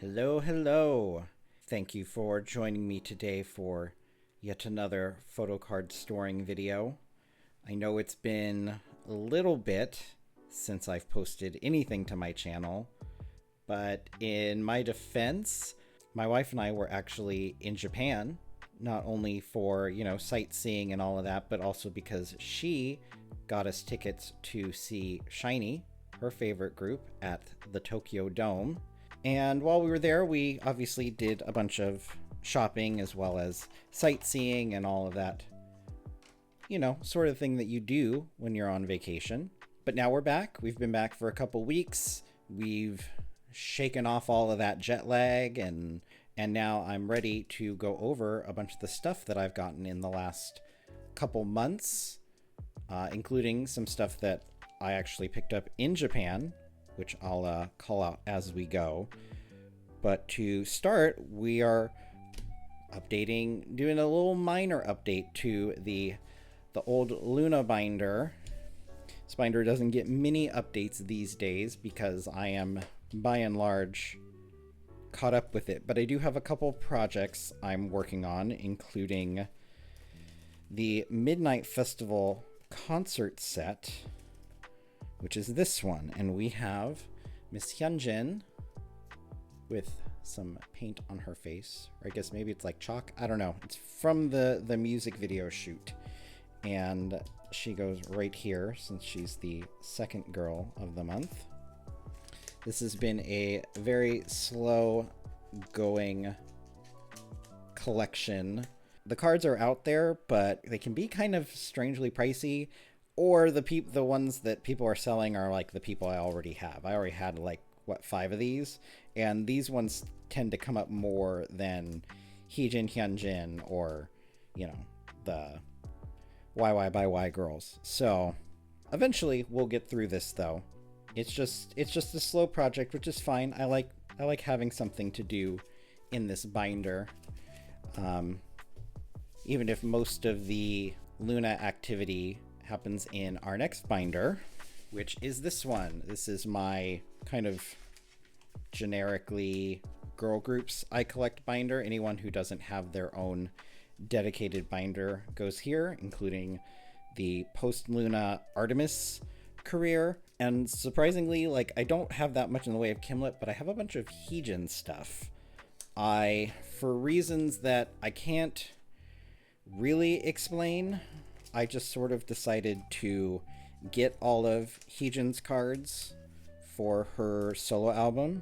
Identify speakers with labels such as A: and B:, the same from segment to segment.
A: Hello, hello. Thank you for joining me today for yet another photocard storing video. I know it's been a little bit since I've posted anything to my channel, but in my defense, my wife and I were actually in Japan, not only for, sightseeing and all of that, but also because she got us tickets to see SHINee, her favorite group, at the Tokyo Dome. And while we were there, we obviously did a bunch of shopping as well as sightseeing and all of that, sort of thing that you do when you're on vacation. But now we're back. We've been back for a couple weeks. We've shaken off all of that jet lag, and now I'm ready to go over a bunch of the stuff that I've gotten in the last couple months, including some stuff that I actually picked up in Japan, which I'll call out as we go. But to start, we are doing a little minor update to the old LOONA binder. This binder doesn't get many updates these days because I am, by and large, caught up with it. But I do have a couple projects I'm working on, including the Midnight Festival concert set, which is this one. And we have Miss Hyunjin with some paint on her face. Or I guess maybe it's like chalk. I don't know. It's from the music video shoot. And she goes right here since she's the second girl of the month. This has been a very slow going collection. The cards are out there, but they can be kind of strangely pricey. Or the ones that people are selling are like the people I already have. I already had 5 of these, and these ones tend to come up more than Heejin Hyunjin or, the YY by Y girls. So eventually we'll get through this though. It's just a slow project, which is fine. I like having something to do in this binder. Even if most of the LOONA activity happens in our next binder, which is this one. This is my kind of generically girl groups I collect binder. Anyone who doesn't have their own dedicated binder goes here, including the post-LOONA ARTMS career. And surprisingly, I don't have that much in the way of Kimlet, but I have a bunch of Heejin stuff. For reasons that I can't really explain, I just sort of decided to get all of Heejin's cards for her solo album.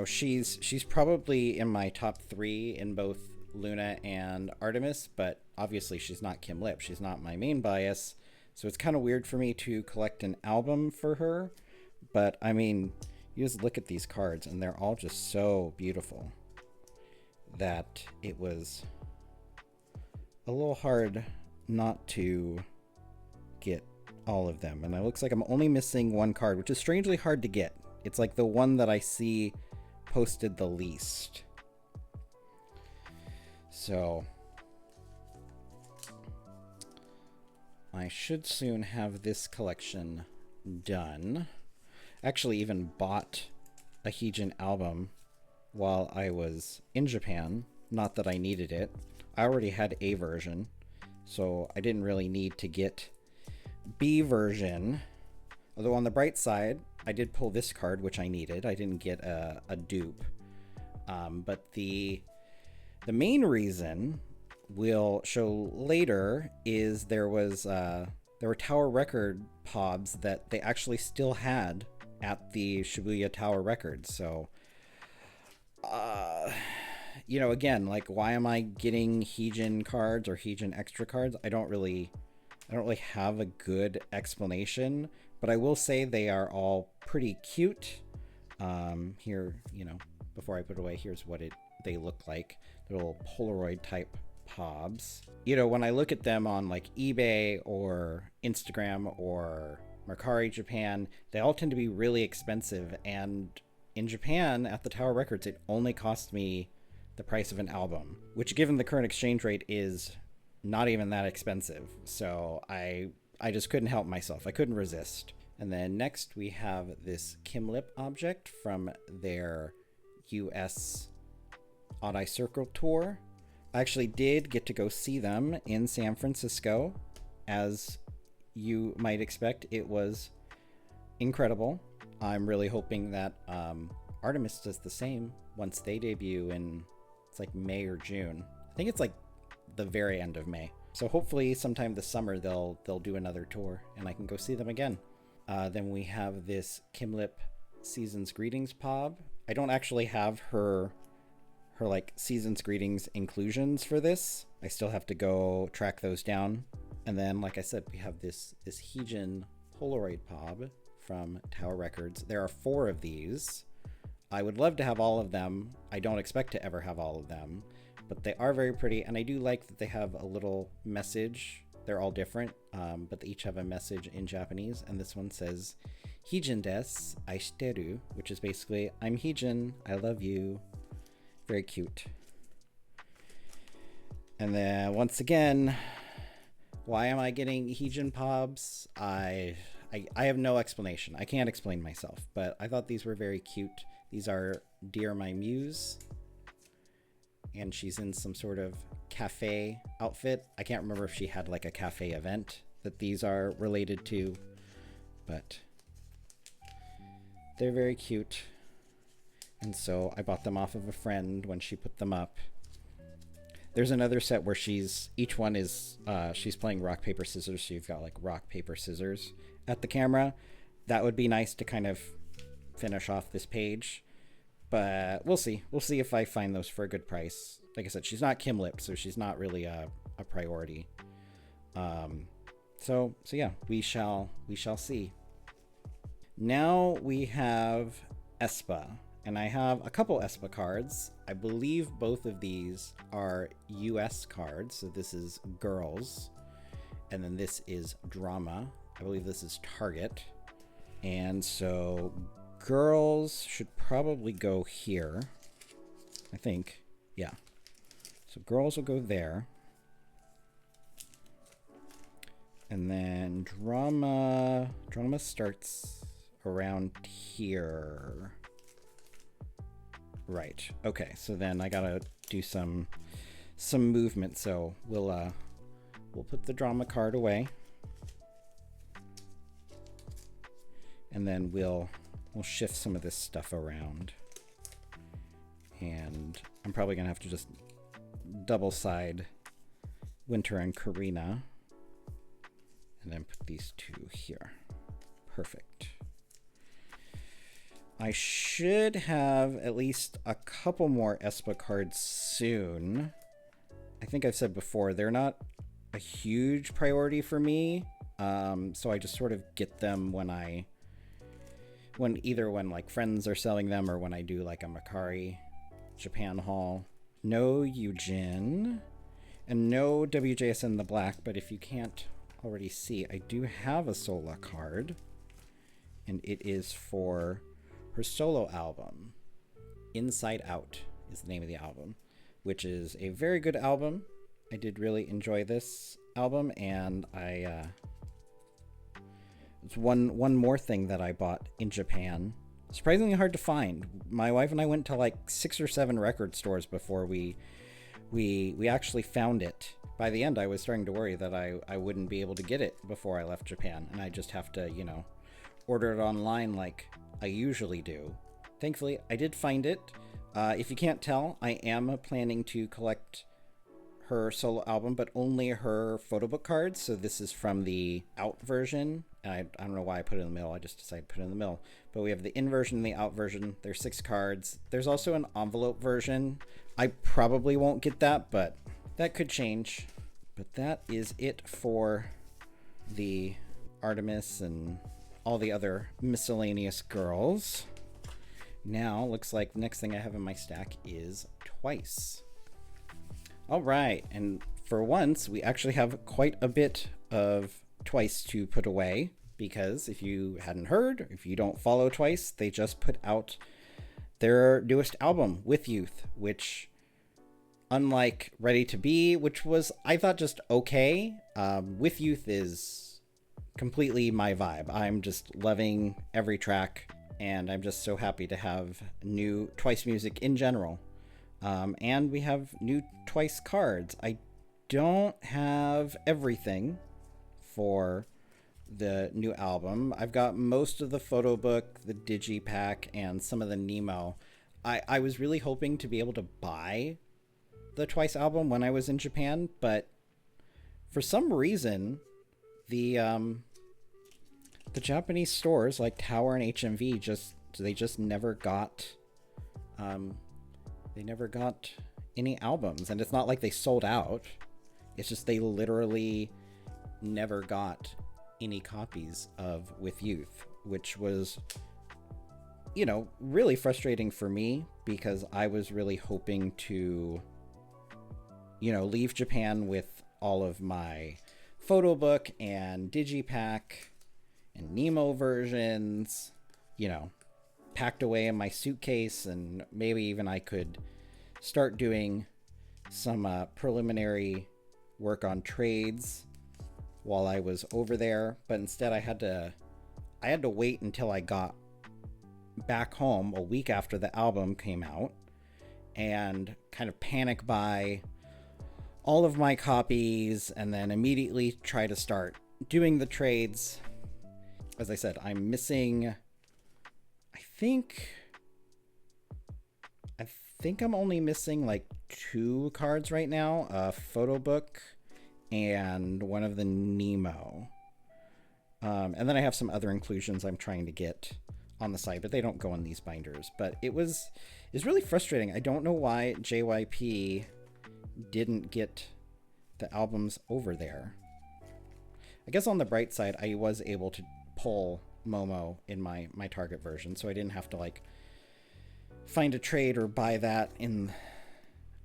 A: She's probably in my top 3 in both LOONA and ARTMS, but obviously she's not Kim Lip. She's not my main bias, so it's kind of weird for me to collect an album for her. But I mean, you just look at these cards and they're all just so beautiful that it was a little hard not to get all of them. And it looks like I'm only missing one card, which is strangely hard to get. It's like the one that I see posted the least. So I should soon have this collection done. Actually even bought a Heejin album while I was in Japan. Not that I needed it. I already had A version, so I didn't really need to get B version. Although on the bright side, I did pull this card, which I needed. I didn't get a dupe. But the main reason we'll show later is there were Tower Record pobs that they actually still had at the Shibuya Tower Records. So, again, why am I getting Heejin cards or Heejin extra cards? I don't really have a good explanation, but I will say they are all pretty cute. Here, before I put it away, here's what they look like. They're little Polaroid type pobs. When I look at them on eBay or Instagram or Mercari Japan, they all tend to be really expensive. And in Japan, at the Tower Records, it only cost me the price of an album, which given the current exchange rate is not even that expensive. So I just couldn't help myself. I couldn't resist. And then next we have this Kim Lip object from their US Odd Eye Circle tour. I actually did get to go see them in San Francisco. As you might expect, it was incredible. I'm really hoping that ARTMS does the same once they debut in, it's like May or June. I think it's like the very end of May. So hopefully sometime this summer they'll do another tour and I can go see them again. Then we have this Kimlip Season's Greetings Pob. I don't actually have her like Season's Greetings inclusions for this. I still have to go track those down. And then, like I said, we have this Heejin Polaroid Pob from Tower Records. There are 4 of these. I would love to have all of them. I don't expect to ever have all of them, but they are very pretty, and I do like that they have a little message. They're all different, but they each have a message in Japanese, and this one says, Heejin desu, aishiteru, which is basically, I'm Heejin, I love you. Very cute. And then, once again, why am I getting Heejin Pobs? I have no explanation. I can't explain myself, but I thought these were very cute. These are Dear My Muse, and she's in some sort of cafe outfit. I can't remember if she had like a cafe event that these are related to, but they're very cute. And so I bought them off of a friend when she put them up. There's another set where each one is, she's playing rock, paper, scissors. So you've got like rock, paper, scissors at the camera. That would be nice to kind of finish off this page, but we'll see. We'll see if I find those for a good price. Like I said, she's not Kimlip, so she's not really a priority. So yeah, we shall see. Now we have Aespa. And I have a couple Aespa cards. I believe both of these are US cards. So this is Girls. And then this is Drama. I believe this is Target. And so Girls should probably go here. I think. Yeah. So Girls will go there. And then Drama starts around here. Right. Okay. So then I gotta do some movement. So we'll put the Drama card away, and then we'll shift some of this stuff around. And I'm probably gonna have to just double side Winter and Karina, and then put these 2 here. Perfect. I should have at least a couple more Aespa cards soon. I think I've said before, they're not a huge priority for me. So I just sort of get them when like friends are selling them or when I do like a Mercari Japan haul. No Yujin and no WJSN the Black, but if you can't already see, I do have a Sola card, and it is for her solo album. Inside Out is the name of the album, which is a very good album. I did really enjoy this album, and it's one more thing that I bought in Japan. Surprisingly hard to find. My wife and I went to like 6 or 7 record stores before we actually found it. By the end, I was starting to worry that I wouldn't be able to get it before I left Japan, and I just have to, order it online like I usually do. Thankfully, I did find it. If you can't tell, I am planning to collect her solo album, but only her photo book cards. So this is from the out version. I don't know why I put it in the middle. I just decided to put it in the middle. But we have the in version and the out version. There's 6 cards. There's also an envelope version. I probably won't get that, but that could change. But that is it for the ARTMS and all the other miscellaneous girls. Now, looks like the next thing I have in my stack is Twice. All right, and for once, we actually have quite a bit of Twice to put away, because if you hadn't heard, if you don't follow Twice, they just put out their newest album, With Youth, which, unlike Ready to Be, which was, I thought, just okay, With Youth is completely my vibe. I'm just loving every track, and I'm just so happy to have new Twice music in general. And we have new Twice cards. I don't have everything for the new album. I've got most of the photo book, the digipack, and some of the Nemo. I was really hoping to be able to buy the Twice album when I was in Japan, but for some reason, the Japanese stores like Tower and HMV just never got any albums. And it's not like they sold out. It's just they literally never got any copies of With Youth, which was, you know, really frustrating for me because I was really hoping to, you know, leave Japan with all of my photo book and digipack and Nemo versions, you know, packed away in my suitcase, and maybe even I could start doing some preliminary work on trades while I was over there. But instead I had to wait until I got back home a week after the album came out and kind of panic buy all of my copies and then immediately try to start doing the trades. As I said, I'm missing, I think I'm only missing like 2 cards right now, a photo book and one of the Nemo. And then I have some other inclusions I'm trying to get on the site, but they don't go in these binders. But it's really frustrating. I don't know why JYP didn't get the albums over there. I guess on the bright side, I was able to pull Momo in my Target version, so I didn't have to like find a trade or buy that in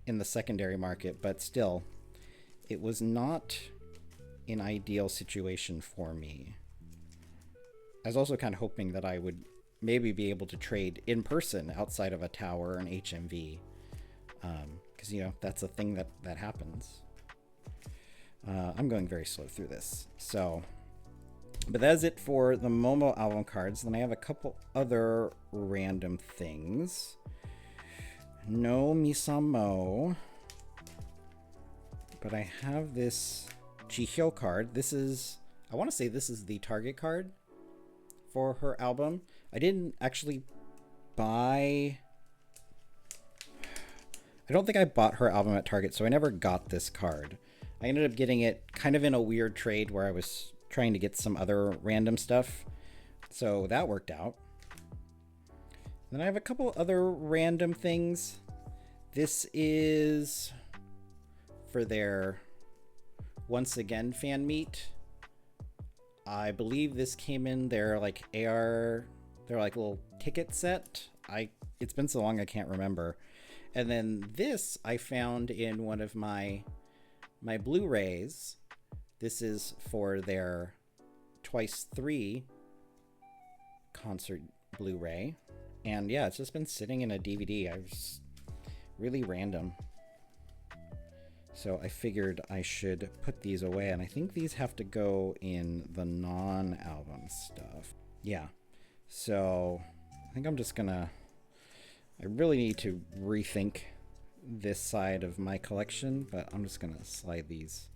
A: the secondary market. But still, it was not an ideal situation for me. I was also kind of hoping that I would maybe be able to trade in person outside of a Tower and HMV, because you know that's a thing that happens. I'm going very slow through this, so. But that's it for the Momo album cards. Then I have a couple other random things. No Misamo. But I have this Jihyo card. I want to say this is the Target card for her album. I didn't actually buy... I don't think I bought her album at Target, so I never got this card. I ended up getting it kind of in a weird trade where I was trying to get some other random stuff, so that worked out. Then I have a couple other random things. This is for their Once Again fan meet. I believe this came in their like their like little ticket set. It's been so long I can't remember. And then this I found in one of my Blu-rays. This is for their Twice 3 concert Blu-ray. And yeah, it's just been sitting in a DVD. I was really random. So I figured I should put these away. And I think these have to go in the non-album stuff. Yeah. So I think I'm just gonna... I really need to rethink this side of my collection, but I'm just gonna slide these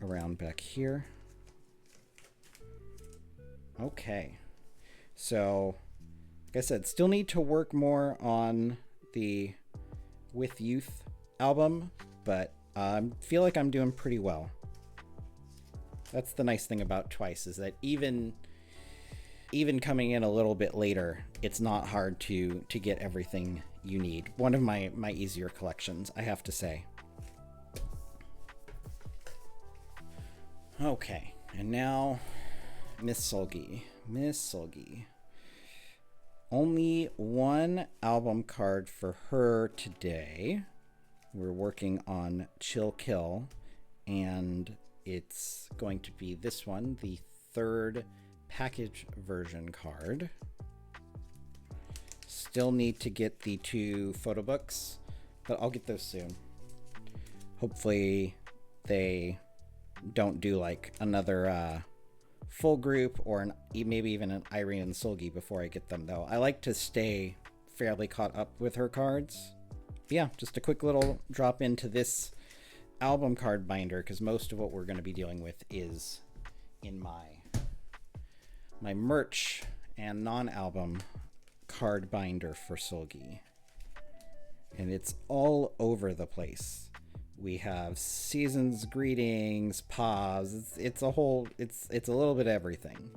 A: around back here. Okay, so like I said, still need to work more on the With Youth album, but I feel like I'm doing pretty well. That's the nice thing about Twice, is that even coming in a little bit later, it's not hard to get everything you need. One of my easier collections, I have to say. Okay, and now Miss Solgi. Only one album card for her today. We're working on Chill Kill, and it's going to be this one, the 3rd package version card. Still need to get the 2 photo books, but I'll get those soon. Hopefully they don't do like another full group or maybe even an Irene and Solgi before I get them, though. I like to stay fairly caught up with her cards. But yeah, just a quick little drop into this album card binder, because most of what we're going to be dealing with is in my merch and non-album card binder for Solgi. And it's all over the place. We have seasons, greetings, pause. It's a little bit of everything.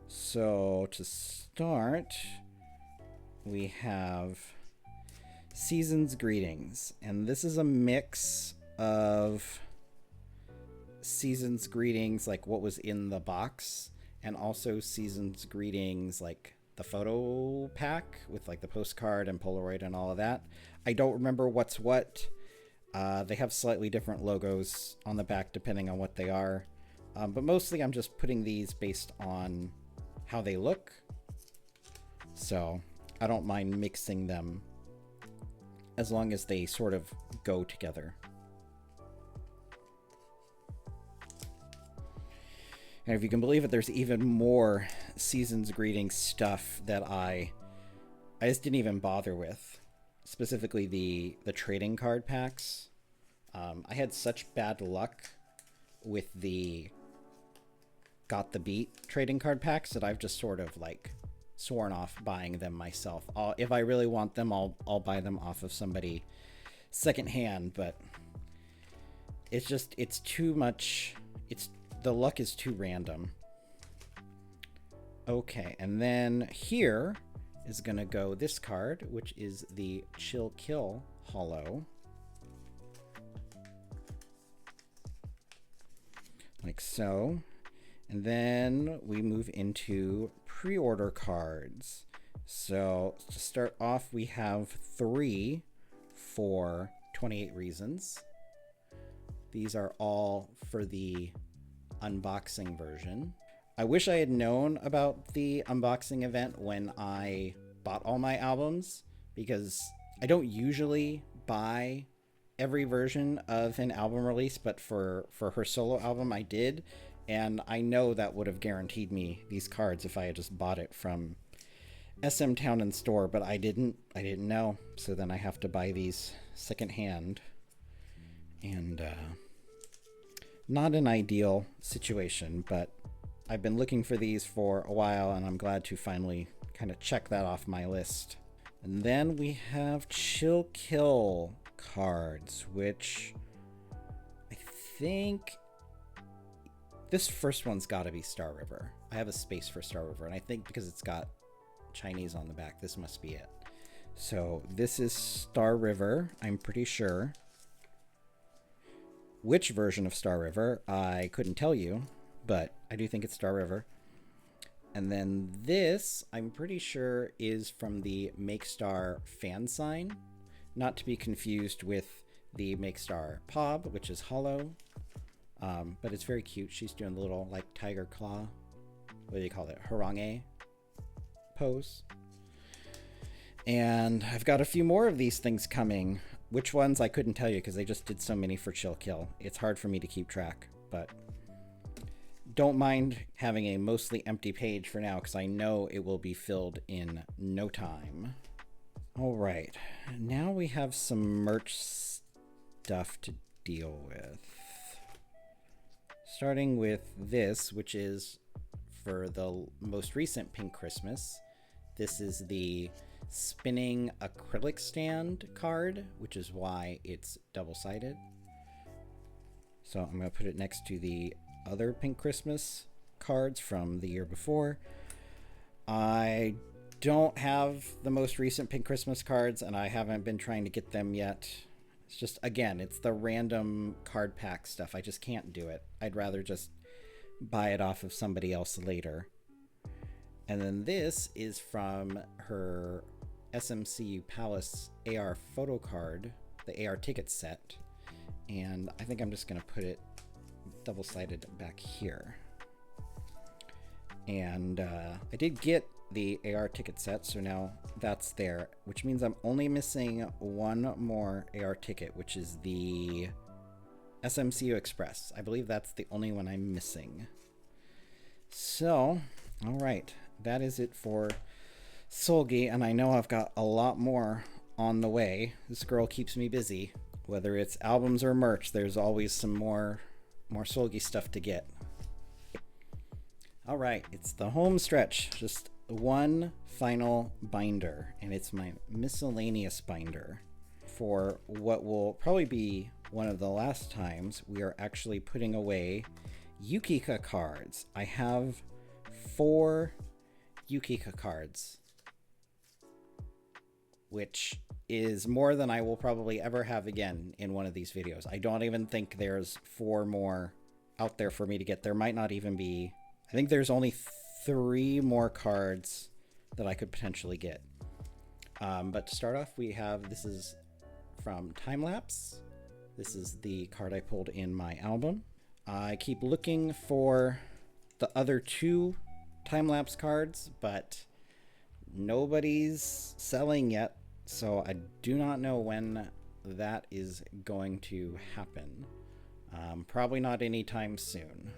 A: So to start, we have seasons, greetings, and this is a mix of seasons, greetings, like what was in the box, and also seasons, greetings, like the photo pack with like the postcard and Polaroid and all of that. I don't remember what's what. They have slightly different logos on the back depending on what they are. But mostly I'm just putting these based on how they look. So I don't mind mixing them as long as they sort of go together. And if you can believe it, there's even more seasons greeting stuff that I just didn't even bother with. Specifically the trading card packs. I had such bad luck with the Got the Beat trading card packs that I've just sort of like sworn off buying them myself. If I really want them, I'll buy them off of somebody secondhand, but it's too much. The luck is too random. Okay, and then here is gonna go this card, which is the Chill Kill Holo. Like so. And then we move into pre-order cards. So to start off, we have 3 for 28 Reasons. These are all for the unboxing version. I wish I had known about the unboxing event when I bought all my albums, because I don't usually buy every version of an album release, but for her solo album I did, and I know that would have guaranteed me these cards if I had just bought it from SM Town and Store, but I didn't know, so then I have to buy these secondhand, and not an ideal situation, but I've been looking for these for a while, and I'm glad to finally kind of check that off my list. And then we have Chill Kill cards, which I think this first one's got to be Star River. I have a space for Star River, and I think because it's got Chinese on the back, this must be it. So this is Star River, I'm pretty sure. Which version of Star River, I couldn't tell you, but I do think it's Star River. And then this, I'm pretty sure, is from the Make Star fan sign, not to be confused with the Make Star Pob, which is hollow, but it's very cute. She's doing the little like tiger claw, what do you call it, harangue pose. And I've got a few more of these things coming. Which ones I couldn't tell you because they just did so many for Chill Kill. It's hard for me to keep track, but don't mind having a mostly empty page for now because I know it will be filled in no time. All right, now we have some merch stuff to deal with. Starting with this, which is for the most recent Pink Christmas. This is the spinning acrylic stand card, which is why it's double-sided. So I'm going to put it next to the other Pink Christmas cards from the year before. I don't have the most recent Pink Christmas cards, and I haven't been trying to get them yet. It's just, again, it's the random card pack stuff. I just can't do it. I'd rather just buy it off of somebody else later. And then this is from her SMCU Palace AR photo card, the AR ticket set. And I think I'm just going to put it double-sided back here. And I did get the AR ticket set, so now that's there, which means I'm only missing one more AR ticket, which is the SMCU Express. I believe that's the only one I'm missing. So All right, that is it for Solgi, and I know I've got a lot more on the way. This girl keeps me busy. Whether it's albums or merch, there's always some more Solgi stuff to get. All right, it's the home stretch. Just one final binder, and it's my miscellaneous binder for what will probably be one of the last times we are actually putting away Yukika cards. I have 4 Yukika cards, which is more than I will probably ever have again in one of these videos. I don't even think there's 4 more out there for me to get. There might not even be. I think there's only 3 more cards that I could potentially get. But to start off, we have, this is from Time Lapse. This is the card I pulled in my album. I keep looking for the other 2 time-lapse cards, but nobody's selling yet, so I do not know when that is going to happen. Probably not anytime soon.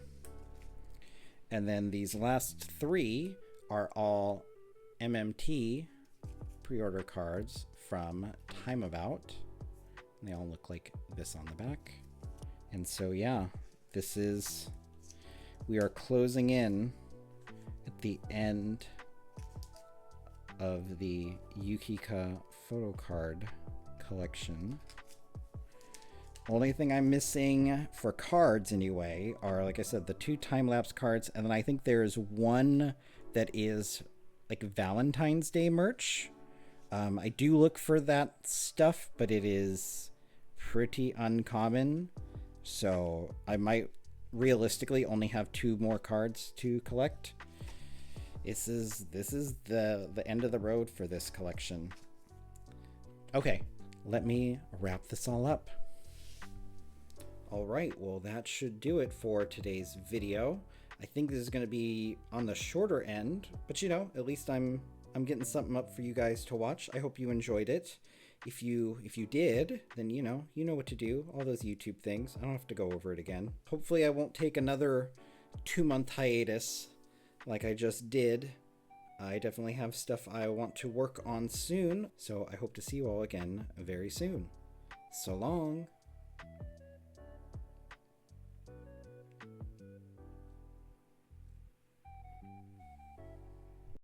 A: And then these last 3 are all MMT pre-order cards from Time About. They all look like this on the back. And so yeah, this is, we are closing in at the end of the Yukika photo card collection. Only thing I'm missing for cards anyway are, like I said, the 2 time-lapse cards, and then I think there's one that is like Valentine's Day merch. I do look for that stuff, but it is pretty uncommon, so I might realistically only have 2 more cards to collect. This is the end of the road for this collection. Okay, let me wrap this all up. All right, well, that should do it for today's video. I think this is going to be on the shorter end, but you know, at least I'm getting something up for you guys to watch. I hope you enjoyed it. If you did, then you know what to do. All those YouTube things. I don't have to go over it again. Hopefully I won't take another 2-month hiatus like I just did. I definitely have stuff I want to work on soon, so I hope to see you all again very soon. So long.